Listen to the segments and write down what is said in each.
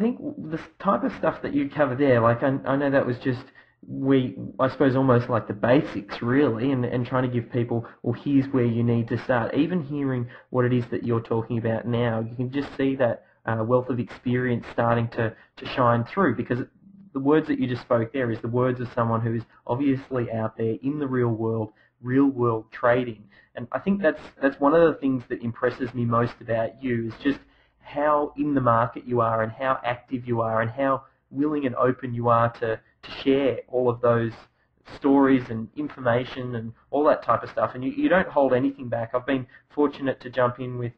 think the type of stuff that you cover there, like I know that was just I suppose almost like the basics really, and trying to give people, well, here's where you need to start. Even hearing what it is that you're talking about now, you can just see that wealth of experience starting to shine through, because the words that you just spoke there is the words of someone who is obviously out there in the real world trading. And I think that's one of the things that impresses me most about you, is just how in the market you are and how active you are and how willing and open you are to share all of those stories and information and all that type of stuff. And you don't hold anything back. I've been fortunate to jump in with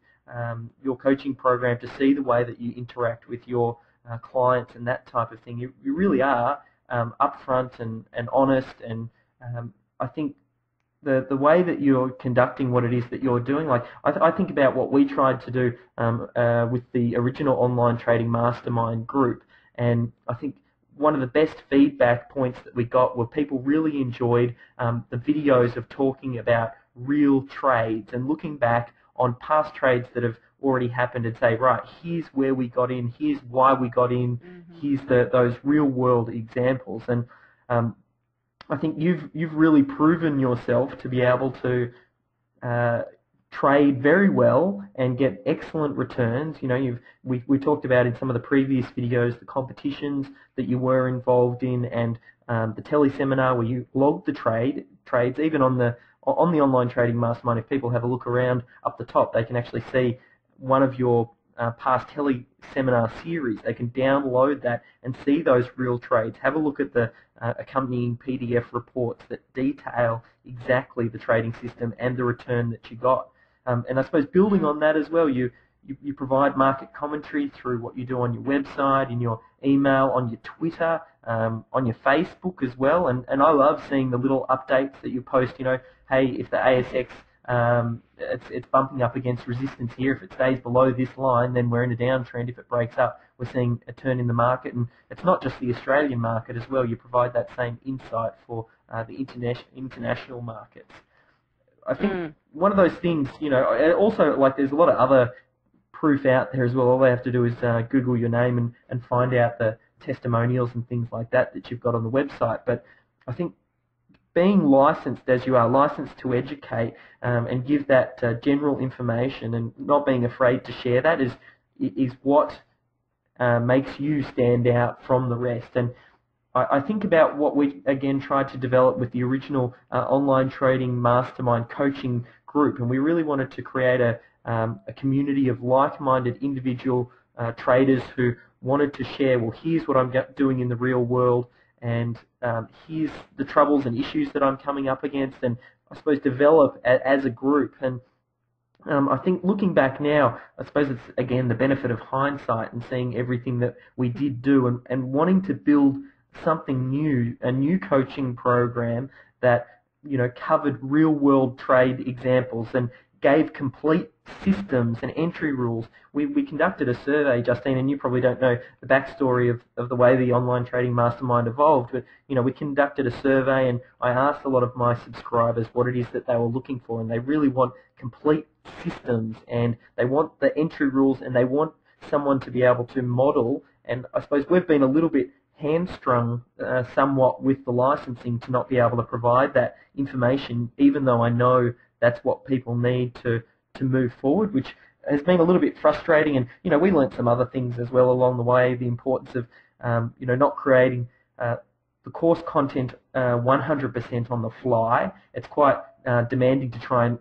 your coaching program to see the way that you interact with your clients and that type of thing. You really are upfront and honest, and I think the way that you're conducting what it is that you're doing, like I think about what we tried to do with the original online trading mastermind group, and I think one of the best feedback points that we got were people really enjoyed the videos of talking about real trades and looking back on past trades that have already happened and say, right, here's where we got in, here's why we got in, here's those real world examples. And I think you've really proven yourself to be able to trade very well and get excellent returns. You know, we talked about in some of the previous videos the competitions that you were involved in, and the teleseminar where you logged the trades. Even on the online trading mastermind, if people have a look around up the top, they can actually see one of your past teleseminar series. They can download that and see those real trades. Have a look at the accompanying PDF reports that detail exactly the trading system and the return that you got. And I suppose building on that as well, you provide market commentary through what you do on your website, in your email, on your Twitter, on your Facebook as well. And I love seeing the little updates that you post. You know, hey, if the ASX it's bumping up against resistance here. If it stays below this line, then we're in a downtrend. If it breaks up, we're seeing a turn in the market. And it's not just the Australian market as well. You provide that same insight for the international markets. I think one of those things, you know, also, like, there's a lot of other proof out there as well. All they have to do is Google your name and find out the testimonials and things like that you've got on the website. But I think being licensed as you are, licensed to educate and give that general information, and not being afraid to share that is what makes you stand out from the rest. And I think about what we, again, tried to develop with the original online trading mastermind coaching group, and we really wanted to create a community of like-minded individual traders who wanted to share, well, here's what I'm doing in the real world, and here's the troubles and issues that I'm coming up against, and I suppose develop as a group. And I think looking back now, I suppose it's, again, the benefit of hindsight and seeing everything that we did do, and wanting to build something new, a new coaching program that, you know, covered real world trade examples and gave complete systems and entry rules. We conducted a survey, Justine, and you probably don't know the backstory of the way the online trading mastermind evolved, but, you know, we conducted a survey and I asked a lot of my subscribers what it is that they were looking for, and they really want complete systems, and they want the entry rules, and they want someone to be able to model. And I suppose we've been a little bit hamstrung somewhat with the licensing to not be able to provide that information, even though I know that's what people need to move forward, which has been a little bit frustrating. And, you know, we learnt some other things as well along the way, the importance of, you know, not creating the course content 100% on the fly. It's quite demanding to try and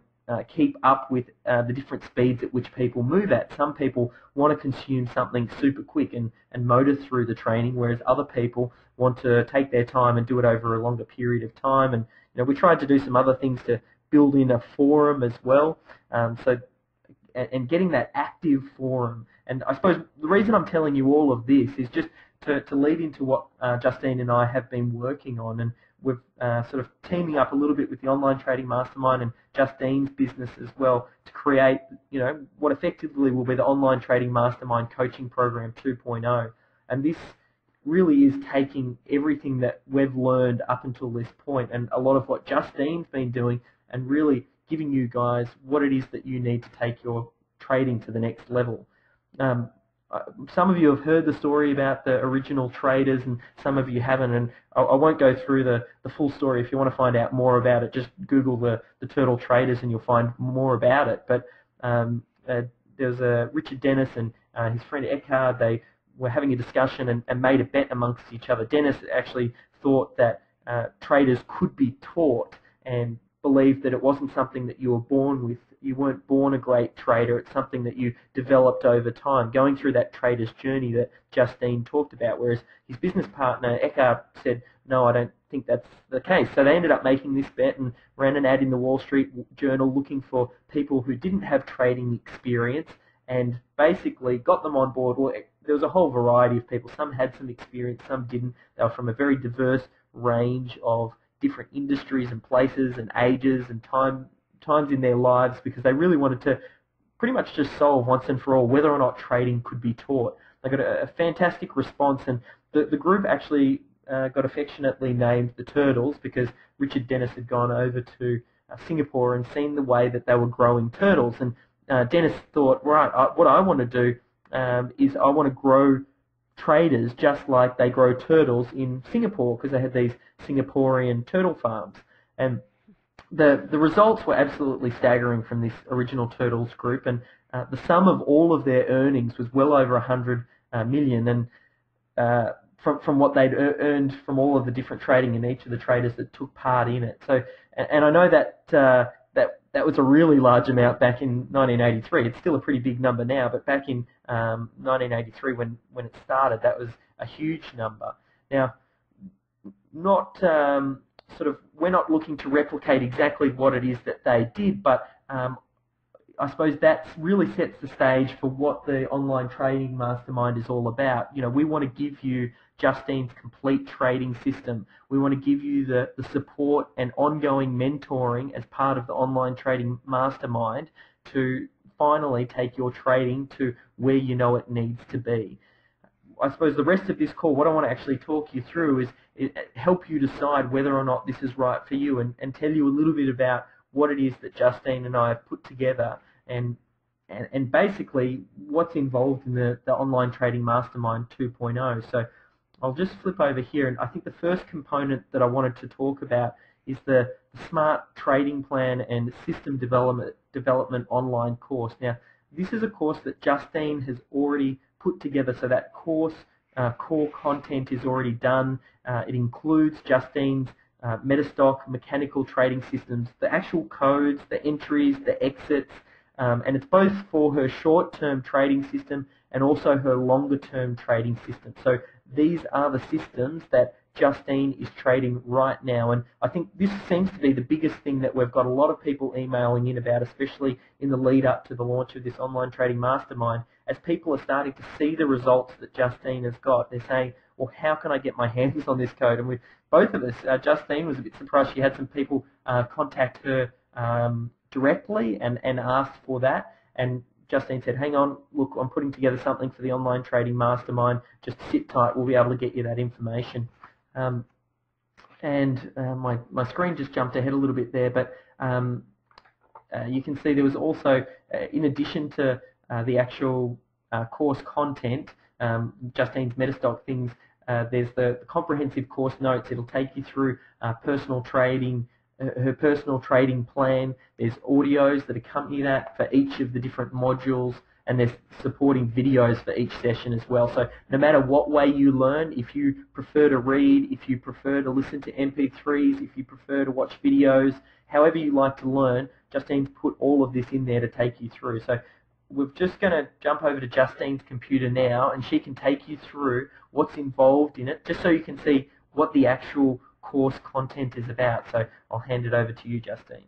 keep up with the different speeds at which people move at. Some people want to consume something super quick and motor through the training, whereas other people want to take their time and do it over a longer period of time. And, you know, we tried to do some other things to build in a forum as well, and getting that active forum. And I suppose the reason I'm telling you all of this is just to lead into what Justine and I have been working on, and we're sort of teaming up a little bit with the Online Trading Mastermind and Justine's business as well to create, you know, what effectively will be the Online Trading Mastermind Coaching Program 2.0. And this really is taking everything that we've learned up until this point and a lot of what Justine's been doing, and really giving you guys what it is that you need to take your trading to the next level. some of you have heard the story about the original traders, and some of you haven't, and I won't go through the full story. If you want to find out more about it, just Google the turtle traders and you'll find more about it. But there's Richard Dennis and his friend Eckhard. They were having a discussion and made a bet amongst each other. Dennis actually thought that traders could be taught, and believed that it wasn't something that you were born with. You weren't born a great trader. It's something that you developed over time, going through that trader's journey that Justine talked about, whereas his business partner, Eckhart, said, no, I don't think that's the case. So they ended up making this bet and ran an ad in the Wall Street Journal looking for people who didn't have trading experience, and basically got them on board. Well, there was a whole variety of people. Some had some experience, some didn't. They were from a very diverse range of different industries and places and ages and times in their lives, because they really wanted to pretty much just solve once and for all whether or not trading could be taught. They got a fantastic response, and the group actually got affectionately named the Turtles because Richard Dennis had gone over to Singapore and seen the way that they were growing turtles, and Dennis thought, right, what I want to do is I want to grow traders just like they grow turtles in Singapore, because they had these Singaporean turtle farms. And the results were absolutely staggering from this original Turtles group, and the sum of all of their earnings was well over 100 million, and from what they'd earned from all of the different trading in each of the traders that took part in it. So, and I know that that was a really large amount back in 1983. It's still a pretty big number now, but back in 1983 when it started, that was a huge number. Now, we're not looking to replicate exactly what it is that they did, but I suppose that really sets the stage for what the online trading mastermind is all about. You know, we want to give you Justine's complete trading system. We want to give you the support and ongoing mentoring as part of the online trading mastermind to finally take your trading to where you know it needs to be. I suppose the rest of this call, what I want to actually talk you through is help you decide whether or not this is right for you, and tell you a little bit about what it is that Justine and I have put together, and basically what's involved in the Online Trading Mastermind 2.0. So I'll just flip over here, and I think the first component that I wanted to talk about is the Smart Trading Plan and System Development online course. Now, this is a course that Justine has already put together, so that course core content is already done. It includes Justine's MetaStock mechanical trading systems, the actual codes, the entries, the exits, and it's both for her short-term trading system and also her longer-term trading system. So these are the systems that Justine is trading right now, and I think this seems to be the biggest thing that we've got a lot of people emailing in about, especially in the lead up to the launch of this online trading mastermind. As people are starting to see the results that Justine has got, they're saying, well, how can I get my hands on this code? And with both of us, Justine was a bit surprised. She had some people contact her directly and asked for that, and Justine said, hang on, look, I'm putting together something for the online trading mastermind, just sit tight, we'll be able to get you that information. My screen just jumped ahead a little bit there, but you can see there was also, in addition to the actual course content, Justine's MetaStock things, there's the comprehensive course notes. It'll take you through personal trading, her personal trading plan. There's audios that accompany that for each of the different modules, and there's supporting videos for each session as well. So no matter what way you learn, if you prefer to read, if you prefer to listen to MP3s, if you prefer to watch videos, however you like to learn, Justine's put all of this in there to take you through. So we're just going to jump over to Justine's computer now, and she can take you through what's involved in it, just so you can see what the actual course content is about. So I'll hand it over to you, Justine.